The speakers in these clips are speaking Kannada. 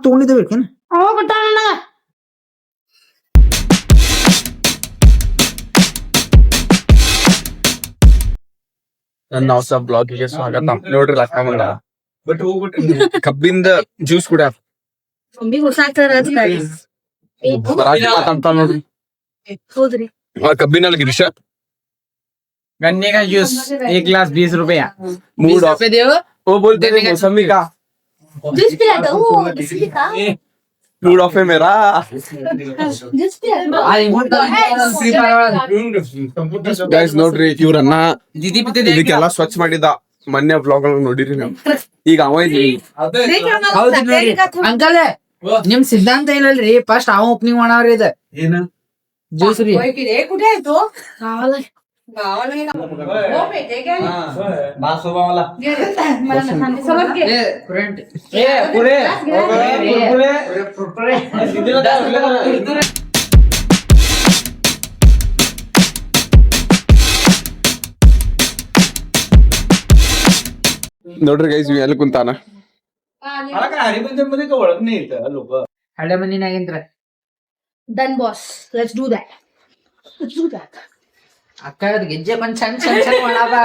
ತಗೊಂಡಿದ್ದೇಬೇಕೇನು ಅವ ಕೊಟ್ಟಾನ ನನಗ. ನನ್ನ ಹೊಸ ಬ್ಲಾಗಿಗೆ ಸ್ವಾಗತ. ನೋಡ್ರಿ ಲಕ್ಕಮಂಗ ಕಬ್ಬಿಂದ ಜ್ಯೂಸ್ ಕುಡಿಯ ಮರಾಠಿ ಮಾತಾಡ್ತಾ ನೋಡ್ರಿ. ಹೌದ್ರಿ ಕಬ್ಬಿನಲ್ಲಿ ಗಿರೀಶ गन्ने का जूस 1 गिलास 20 रुपया. मूड ऑफ वो बोलते थे मौसमी का जूस पिलाता हूँ इसलिए का मूड ऑफ है मेरा. जूस पिलाता ಗೈಸ್ ನೋಡ್ರಿ ಇವ್ರನ್ನ ಇದಕ್ಕೆಲ್ಲ ಸ್ವಚ್ಛ ಮಾಡಿದ ಮೊನ್ನೆ ಬ್ಲಾಗ್ ನೋಡಿರಿ ನೀವು. ಈಗ ಅವ ಅಂಕಲ್ ನಿಮ್ ಸಿದ್ಧಾಂತ ಏನಲ್ರಿ ಫಸ್ಟ್ ಅವ ಓಪನಿಂಗ್ ಮಾಡವ್ರಿ ಇದ ಏನ ಜ್ಯೂಸ್ ರೀ. कुठे आहे तो गावाला ನೋಡ್ರಿ ಗೈಸ್ ಇವ್ ಎಲ್ಲಿ ಕುಂತಾನ. ಹಳೆ ಮನಿನಾಗಿಂತ್ರ Done boss, let's do that. ಅಕ್ಕ ಗೆಜ್ಜೆ ಬಂದ್ ಸಣ್ಣ ಸಣ್ಣ ಸಣ್ಣ ಮಾಡಾದ.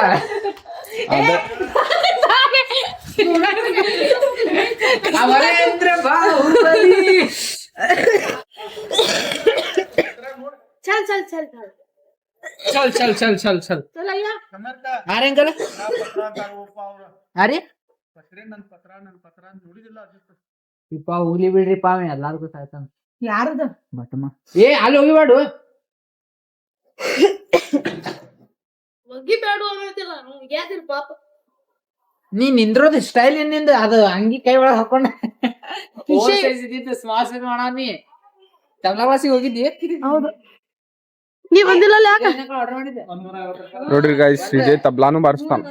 ಅವರೇಂದ್ರ ಬಾಹುಬಲಿ. चल चल चल ಚಲ್ ಚಲ್ ಚಲ್ ಚಲ್ ಚಲ್ चल अय्या ಅರೆ ಅಂಕಲ್ ಅರೆ ಇಪ್ಪ ಹೋಗ್ಲಿ ಬಿಡ್ರಿ ಪಾವೆ ಎಲ್ಲಾರ್ಗು ಸಾಯ್ತಾನ. ಯಾರದ ಬಟ್ಟಮ್ಮ ಏ ಅಲ್ಲಿ ಹೋಗಿಬೇಡು. ಒಗ್ಗಿ ಬೇಡ ಅನ್ನೋದಿಲ್ಲ ಯಾದಿರ್ ಪಾಪ ನೀ ನಿಂದ್ರೋದು ಸ್ಟೈಲ್ ಏನಿಂದ ಅದು ಅಂಗಿ ಕೈ ಒಳಗ್ ಹಾಕೊಂಡ ಸ್ಮಾಸ್ ಮಾಡಾನಿ ತಮ್ಲಾವಾಸಿ ಹೋಗಿದ್ದಿ. ಹೌದು ನೀ ಬಂದಿಲ್ಲ ಯಾಕ ಆರ್ಡರ್ ಮಾಡಿದ್ದೆ. ನೋಡ್ರಿ ಗೈಸ್ ವಿಜಯ್ ತಬ್ಲಾನು ಬಾರಿಸ್ತಾನ.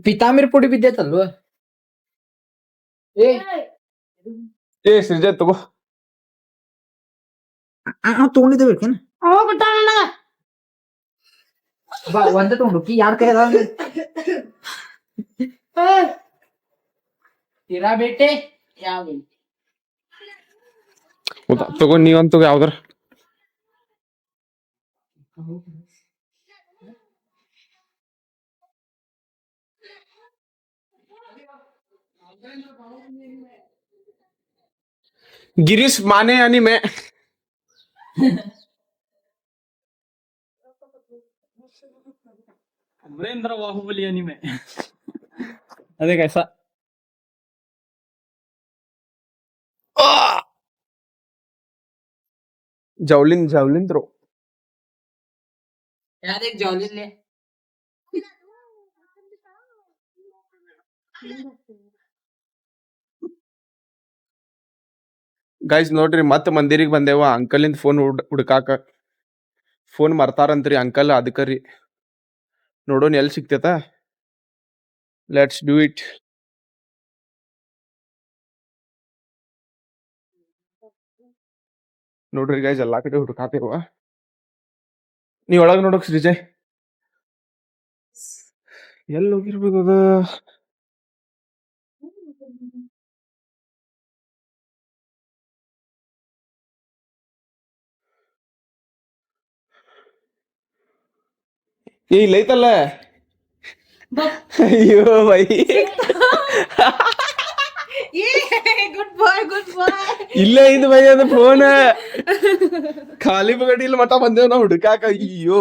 ಪಿತಾಂಬರಿ ಪುಡಿ ಬಿದ್ದೈತಲ್ವ. ಏ ಶ್ರೀಜಯ್ ತಗೋ ತಗೊಂಡಿದ್ದೇಬೇಕೇನು ಅವ ಕೊಟ್ಟಾನ ನನಗ. ಒಂದ ತಗೊಂಡು ಯಾರ ಕೈ ಅದಾವ ಇರಾ ಬೇಟೆ ಯಾವ ತಗೋ ನೀವಂತ ತಗೋ ಯಾವ್ದಾರ. गिरीश माने यानी मैं अमरेंद्र बाहुबली यानी मैं अरे कैसा जावलिन जावलिन थ्रो. यार एक जॉली ले. ಗೈಸ್ ನೋಡ್ರಿ ಮತ್ತ ಮಂದಿರಿಗೆ ಬಂದೇವ. ಅಂಕಲಿಂದ ಫೋನ್ ಹುಡ್ಕಾಕ ಫೋನ್ ಮರ್ತಾರಂತ್ರಿ ಅಂಕಲ್. ಅದಕ್ಕರಿ ನೋಡೋಣ ಎಲ್ಲಿ ಸಿಕ್ತೇತ. Let's do it. ನೋಡ್ರಿ ಗೈಸ್ ಎಲ್ಲಾ ಕಡೆ ಹುಡ್ಕಾತೇವ. ನೀ ಒಳಗ್ ನೋಡಕ್ ಶ್ರೀಜಯ್ ಎಲ್ಲಿ ಹೋಗಿರ್ಬೋದು ಅದ. ಏ ಇಲ್ಲೈತಲ್ಲ. ಅಯ್ಯೋ ಬೈ ಗುಡ್ ಬಾಯ್ ಗುಡ್ ಬಾಯ್. ಇಲ್ಲೇ ಐದು ಬೈ ಅದು ಫೋನ್ ಖಾಲಿ ಬಗಡಿಲ್ ಮಠ ಬಂದೇವ್ ನಾವ್ ಹುಡುಕಾಕ. ಅಯ್ಯೋ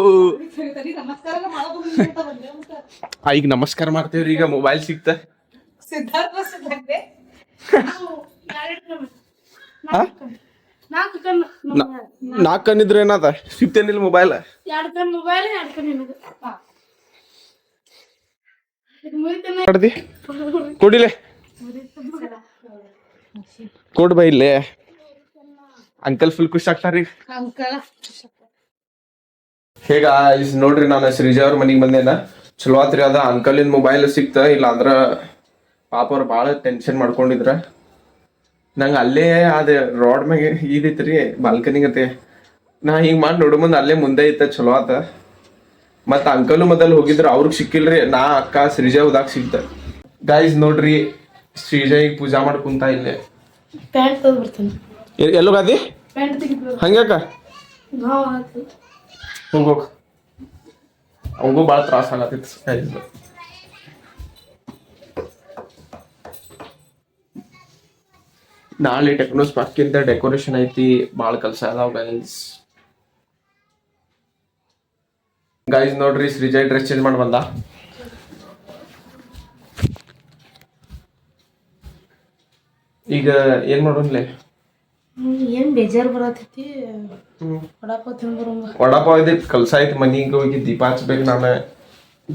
ಈಗ ನಮಸ್ಕಾರ ಮಾಡ್ತೇವ್ರಿ. ಈಗ ಮೊಬೈಲ್ ಸಿಕ್ತ. ನಾಲ್ಕು ಕಣ್ಣಿದ್ರೆ ಏನದ ಸಿಕ್ತೇನಿಲ್ಲ ಮೊಬೈಲ್. 2 ಕಣ್ ಮೊಬೈಲ್ 2 ಕಣ್ ನಿನಗ ಕೊಡಿಲೆ ಕೊಡ್ ಬೈ ಇಲ್ಲೇ. ಅಂಕಲ್ ಫುಲ್ ಖುಷಿ ಆಗ್ತಾರೀ. ಅಂಕಲ್ ಹೇಗ ನೋಡ್ರಿ ನಾನು ಶ್ರೀಜಾ ಅವ್ರ ಮನಿಗ್ ಬಂದೇನ. ಚಲೋ ಆತ್ರಿ ಅದ ಅಂಕಲಿನ್ ಮೊಬೈಲ್ ಸಿಕ್ತ. ಇಲ್ಲ ಅಂದ್ರ ಪಾಪ ಅವ್ರ ಬಾಳ ಟೆನ್ಷನ್ ಮಾಡ್ಕೊಂಡಿದ್ರ. ನಂಗ ಅಲ್ಲೇ ಅದ ರೋಡ್ ಮ್ಯಾಗ ಇದೈತ್ರಿ ಬಾಲ್ಕನಿಗತೆ. ನಾ ಹಿಂಗ್ ಮಾಡಿ ನೋಡು ಮುಂದ್ ಅಲ್ಲೇ ಮುಂದೆ ಐತ. ಚಲೋ ಆತ ಮತ್ತ ಅಂಕಲು ಮೊದಲು ಹೋಗಿದ್ರು ಅವ್ರಿಗೆ ಸಿಕ್ಕಿಲ್ರಿ, ನಾ ಅಕ್ಕ ಶ್ರೀಜಾ ಹೋದಾಗ ಸಿಗ್ತ. ಗೈಸ್ ನೋಡ್ರಿ, ಶ್ರೀಜಾ ಈಗ ಪೂಜಾ ಮಾಡ್ಕೊಂತ ಇಲ್ಲೇ. ಪ್ಯಾಂಟ್ ತಂದು ಬರ್ತಾನೆ. ಎಲ್ಲೋಗಾದಿ ಪ್ಯಾಂಟ್ ತೆಗಿಬೇಕು. ಹಂಗ್ಯಾಕ ನಾವು ಆಯ್ತು. ಹೋಗೋಗ, ಅವಂಗೂ ಭಾಳ ತ್ರಾಸ ಆಗತ್ತಿತ್ತು. ನಾಳೆ ಟೆಕ್ನೋ ಸ್ಪಾರ್ಕಿಂದ ಡೆಕೋರೇಷನ್ ಐತಿ, ಭಾಳ ಕೆಲಸ ಅದಾವ ಗೈಸ್ ನೋಡ್ರಿ, ಶ್ರೀಜಾ ಡ್ರೆಸ್ ಚೇಂಜ್ ಮಾಡಿ ಬಂದ. ಈಗ ಏನ್ ಮಾಡೋನ್ಲೆ? ಏನ್ ಬೇಜಾರು ಬರತೈತಿ. ವಡಾಪಾವ್ ತಿಂದ್ಬರೋಣ. ವಡಾಪಾವ್ ಇದಕ್ಕೆ ಕಲ್ಸ ಐತಿ, ಮನಿಗೆ ಹೋಗಿ ದೀಪ ಹಚ್ಬೇಕು, ನಾನು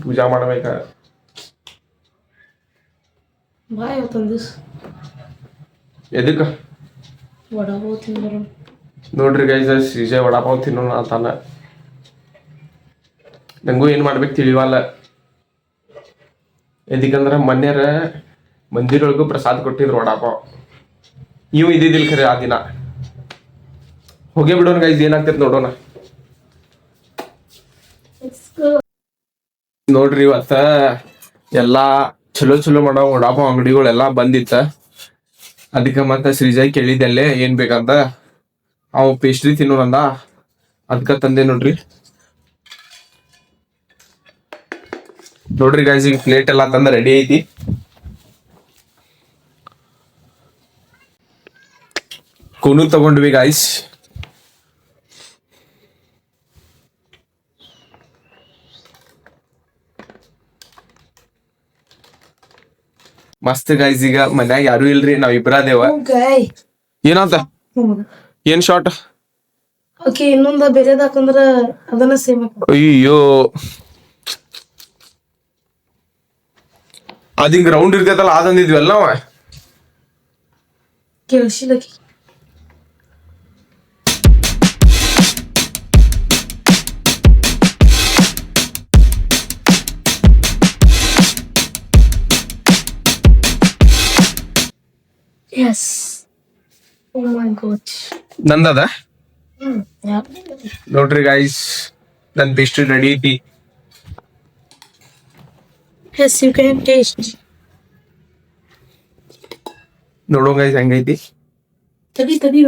ಪೂಜಾ ಮಾಡ್ಬೇಕ. ಬಾ ಇವತ್ತೊಂದು ದಿವ್ಸ ಎದಕ್ಕ? ವಡಾಪಾವ್ ತಿಂದ್ಬರೋಣ. ನೋಡ್ರಿ ಗೈಸ್, ಶ್ರೀಜಾ ವಡಾಪಾವ್ ತಿನ್ನೋಣ ಅಂತಾನ. ನಂಗೂ ಏನ್ ಮಾಡ್ಬೇಕು ತಿಳಿವಲ್ಲ. ಎದಕ್ಕಂದ್ರ ಮೊನ್ನೆರ ಮಂದಿರೊಳಗೂ ಪ್ರಸಾದ್ ಕೊಟ್ಟಿದ್ರು ವಡಾಪಾವ್. ಇವು ಇದ್ದಿದ್ದಿಲ್ಲ ಖರೆ ಆ ದಿನ. ಹೋಗೇ ಬಿಡೋಣ ಗೈಸ್, ಏನಾಗ್ತೈತೆ ನೋಡೋಣ. ನೋಡ್ರಿ ಇವತ್ತ ಎಲ್ಲಾ ಚಲೋ ಚಲೋ ಮಾಡೋ ವಡಾಪಾವ್ ಅಂಗಡಿಗಳೆಲ್ಲಾ ಬಂದಿತ್ತ. ಅದಕ್ಕೆ ಮತ್ತೆ ಶ್ರೀಜಾ ಕೇಳಿದ್ದಲ್ಲೇ ಏನ್ ಬೇಕಂತ. ಅವ್ ಪೇಸ್ಟ್ರಿ ತಿನ್ನೋಣಂದ, ಅದಕ್ಕ ತಂದೆ ನೋಡ್ರಿ. ನೋಡ್ರಿ ಗೈಸ್, ಈಗ ಪ್ಲೇಟ್ ಎಲ್ಲಾ ತಂದ ರೆಡಿ ಐತಿ. ಕೂನು ತಗೊಂಡ್ವಿ ಗೈಸ್. ಮಸ್ತ್ ಗೈಸ್. ಈಗ ಮನ್ಯಾಗ ಯಾರು ಇಲ್ರಿ, ನಾವ್ ಇಬ್ರಾದೇವ. ಏನಂತ? ಏನ್ ಶಾರ್ಟ್? ಓಕೆ, ಇನ್ನೊಂದ ಬೇರೆದ ಹಾಕಂದ್ರ ಅದನ್ನ ಸೇಮ್. ಅಯ್ಯೋ, ಅದ್ ಹಿಂಗ್ ರೌಂಡ್ ಇರ್ತೈತಲ್ಲ, ಅದಂದಿದ್ವಲ್ಲ ನಾವ. ಕೇಳಿಸಿಲಕಿ. Yes. Oh my god. ನಂದದ Yeah. ನೋಡ್ರಿ ಗೈಸ್, ನನ್ ಪೇಸ್ಟ್ರಿ ರೆಡಿ ಐತಿ. Yes, you can taste. ನೋಡೋ ಗೈಸ್ ಹೆಂಗೈತಿ. ತಡಿ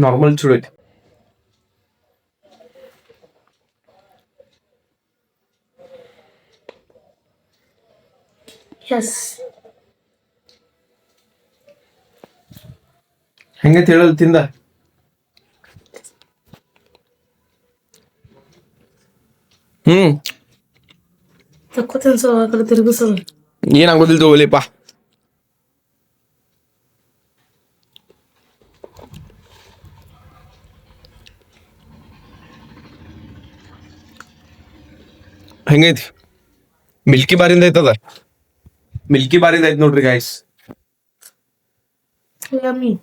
ನಾರ್ಮಲ್ ಚೂಡ್ ಐತಿ. Yes. ಹೆಂಗೈತಿ ಹೇಳಲ್ ತಿಂದ? ತಕ್ಕೋ ತಿನ್ಸೋ, ಆ ಕಡೆ ತಿರುಗಿಸೋ. ಏನಾಗೋದಿಲ್ಲ ತಗೋಲಿಪ್ಪ. ಹೆಂಗೈತಿ? ಮಿಲ್ಕಿ ಬಾರಿಂದ ಐತದ, ಮಿಲ್ಕಿ ಬಾರಿಂದ ಐತಿ ನೋಡ್ರಿ ಗೈಸ್. Yummy.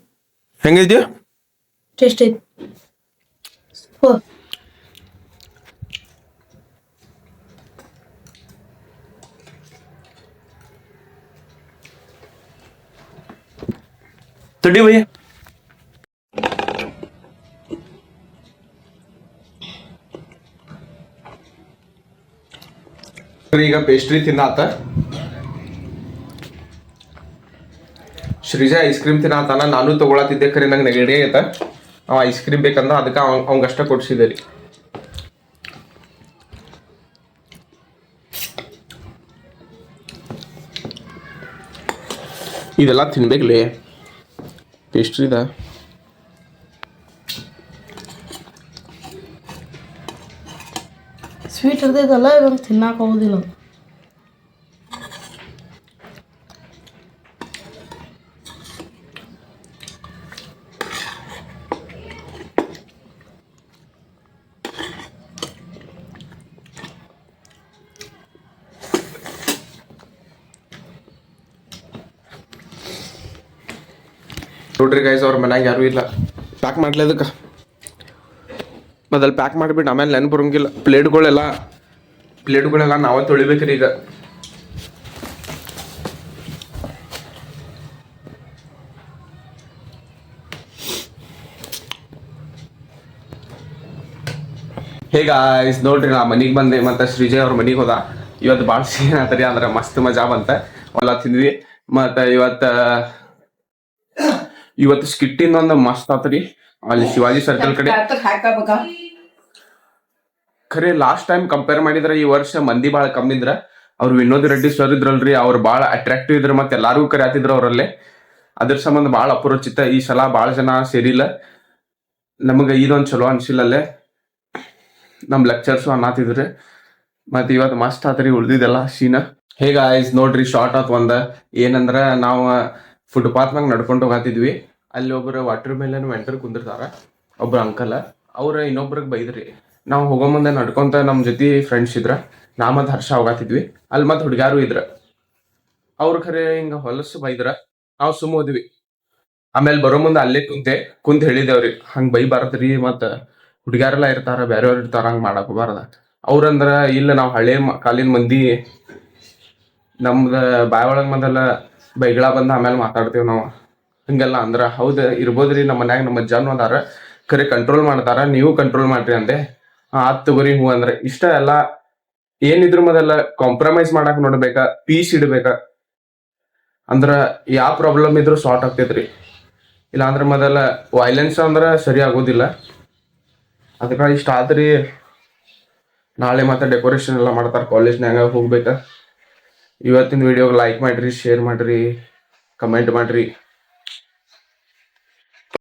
ಹೆಂಗೈತಿ? Taste it. Super. ತಡಿ ಭಯ್ಯ. ಈಗ ಪೇಸ್ಟ್ರಿ ತಿನ್ನಾತ. ಶ್ರೀಜಾ ಐಸ್ ಕ್ರೀಮ್ ತಿನ್ನಾತಾನ. ನಾನು ತಗೊಳತಿದ್ದೆ, ಖರೆ ನಂಗೆ ನೆಗಡಿ ಐತ. ಅವ ಐಸ್ ಕ್ರೀಮ್ ಬೇಕಂದ, ಅದಕ್ಕೆ ಅವಂಗಷ್ಟ ಕೊಡ್ಸಿದೆ ರೀ. ಇದೆಲ್ಲ ತಿನ್ಬೇಕಲೇ ಪೇಸ್ಟ್ರಿದ. ಸ್ವೀಟ್ ಇರ್ತೈತಲ್ಲ, ಇವಾಗ ತಿನ್ನಾಕ ಹೋಗುದಿಲ್ಲ. ನೋಡ್ರಿ ಗೈಸ್, ಅವ್ರ ಮನ್ಯಾಗ ಯಾರು ಇಲ್ಲ. ಪ್ಯಾಕ್ ಮಾಡ್ಲೇದಕ್ಕೆ ಮೊದಲು ಪ್ಯಾಕ್ ಮಾಡಿಬಿಟ್ಟು ಆಮೇಲೆ ನೆನಪು ಬರೋಂಗಿಲ್ಲ. ಪ್ಲೇಟ್ಗಳೆಲ್ಲ ನಾವೇ ತೊಳಿಬೇಕ್ರಿ ಈಗ. ಗಾಯ್ಸ್ ನೋಡ್ರಿ ನಾ ಮನಿಗ್ ಬಂದೆ ಮತ್ತೆ ಶ್ರೀಜಯ್ ಅವ್ರ ಮನಿಗ್ ಹೋದ. ಇವತ್ತು ಭಾಳ ಸೀನ್ ಆತರಿ, ಅಂದ್ರ ಮಸ್ತ್ ಮಜಾ ಬಂತ. ಹೊಲ ತಿಂದ್ವಿ. ಮತ್ತ ಇವತ್ತು ಸ್ಕಿಟ್ಟಿಂದ ಒಂದು ಮಸ್ತ್ ಆತ್ರಿ ಅಲ್ಲಿ ಶಿವಾಜಿ ಸರ್ಕಲ್ ಕಡೆ. ಖರೆ ಲಾಸ್ಟ್ ಟೈಮ್ ಕಂಪೇರ್ ಮಾಡಿದ್ರ ಈ ವರ್ಷ ಮಂದಿ ಬಾಳ ಕಮ್ಮಿ ಇದ್ರ. ಅವ್ರು ವಿನೋದ್ ರೆಡ್ಡಿ ಸರ್ ಇದ್ರಲ್ರಿ, ಅವ್ರು ಬಾಳ ಅಟ್ರಾಕ್ಟಿವ್ ಇದ್ರ, ಮತ್ತೆ ಎಲ್ಲಾರ್ಗೂ ಕರೆಯತ್ತಿದ್ರು ಅವ್ರಲ್ಲೇ. ಅದ್ರ ಸಂಬಂಧ ಬಾಳ ಅಪರಿಚಿತ. ಈ ಸಲ ಬಾಳ ಜನ ಸೇರಿಲ್ಲ, ನಮಗ ಇದೊಂದ್ ಚಲೋ ಅನ್ಸಿಲ್ಲಲ್ಲೇ. ನಮ್ ಲೆಕ್ಚರ್ಸ್ ಅನ್ನತಿದ್ರಿ. ಮತ್ ಇವತ್ ಮಸ್ತ್ ಆತ್ರಿ ಉಳ್ದಿದ್ದೆಲ್ಲ ಸೀನ. ಗಾಯ್ಸ್ ನೋಡ್ರಿ ಶಾರ್ಟ್ ಆತ್ ಒಂದ. ಏನಂದ್ರ ನಾವು ಫುಟ್ಪಾತ್ ಮ್ಯಾಗ ನಡ್ಕೊಂಡು ಹೋಗತಿದ್ವಿ. ಅಲ್ಲಿ ಒಬ್ರು ವಾಟರ್ ಮೆಲನ್ ವೆಂಡರ್ ಕುಂದಿರ್ತಾರ, ಒಬ್ರು ಅಂಕಲ್. ಅವ್ರ ಇನ್ನೊಬ್ರಿಗೆ ಬೈದ್ರಿ. ನಾವು ಹೋಗೋ ಮುಂದೆ ನಡ್ಕೊಂತ ನಮ್ ಜೊತೆ ಫ್ರೆಂಡ್ಸ್ ಇದ್ರ, ನಾ ಮತ್ ಹರ್ಷ ಹೋಗತಿದ್ವಿ. ಅಲ್ಲಿ ಮತ್ ಹುಡುಗ್ಯಾರು ಇದ್ರ. ಅವ್ರ ಖರೆ ಹಿಂಗ ಹೊಲಸು ಬೈದ್ರ, ನಾವು ಸುಮ್ ಹೋದ್ವಿ. ಆಮೇಲೆ ಬರೋ ಮುಂದೆ ಅಲ್ಲೇ ಕುಂತ ಹೇಳಿದೇವ್ರಿ, ಹಂಗ್ ಬೈಬಾರದ್ರಿ, ಮತ್ ಹುಡುಗ್ಯಾರೆಲ್ಲ ಇರ್ತಾರ, ಬೇರೆಯವ್ರು ಇರ್ತಾರ, ಹಂಗ್ ಮಾಡಕ್ ಹೋಗ್ಬಾರ್ದ. ಅವ್ರಂದ್ರ ಇಲ್ಲ ನಾವ್ ಹಳೆ ಕಾಲಿನ ಮಂದಿ, ನಮ್ದ ಬಾಯ್ ಒಳಗ್ ಮೊದಲ ಬೈಗಳ ಬಂದ ಆಮೇಲೆ ಮಾತಾಡ್ತೇವ್ ನಾವು. ಹಂಗೆಲ್ಲ ಅಂದ್ರ ಹೌದ ಇರ್ಬೋದ್ರಿ, ನಮ್ಮ ಮನ್ಯಾಗ ನಮ್ಮ ಅಜ್ಜಾನು ಅದಾರ, ಖರೆ ಕಂಟ್ರೋಲ್ ಮಾಡ್ತಾರ, ನೀವು ಕಂಟ್ರೋಲ್ ಮಾಡ್ರಿ ಅಂದೆ. ಆತ್ ತಗೋರಿ ಹೂ ಅಂದ್ರೆ. ಇಷ್ಟ ಎಲ್ಲ ಏನಿದ್ರು ಮೊದಲ ಕಾಂಪ್ರಮೈಸ್ ಮಾಡಕ್ ನೋಡ್ಬೇಕ, ಪೀಸ್ ಇಡ್ಬೇಕ. ಅಂದ್ರ ಯಾವ ಪ್ರಾಬ್ಲಮ್ ಇದ್ರು ಸಾರ್ಟ್ ಆಗ್ತೈತ್ರಿ. ಇಲ್ಲ ಅಂದ್ರ ಮೊದಲ ವೈಲೆನ್ಸ್ ಅಂದ್ರ ಸರಿ ಆಗೋದಿಲ್ಲ. ಅದಕ್ಕ ಇಷ್ಟ ಆದ್ರಿ. ನಾಳೆ ಮತ್ತೆ ಡೆಕೋರೇಷನ್ ಎಲ್ಲ ಮಾಡ್ತಾರ ಕಾಲೇಜ್ನಾಗ, ಹೋಗ್ಬೇಕ. ಇವತ್ತಿನ ವಿಡಿಯೋಗೆ ಲೈಕ್ ಮಾಡ್ರಿ, ಶೇರ್ ಮಾಡ್ರಿ, ಕಮೆಂಟ್ ಮಾಡ್ರಿ.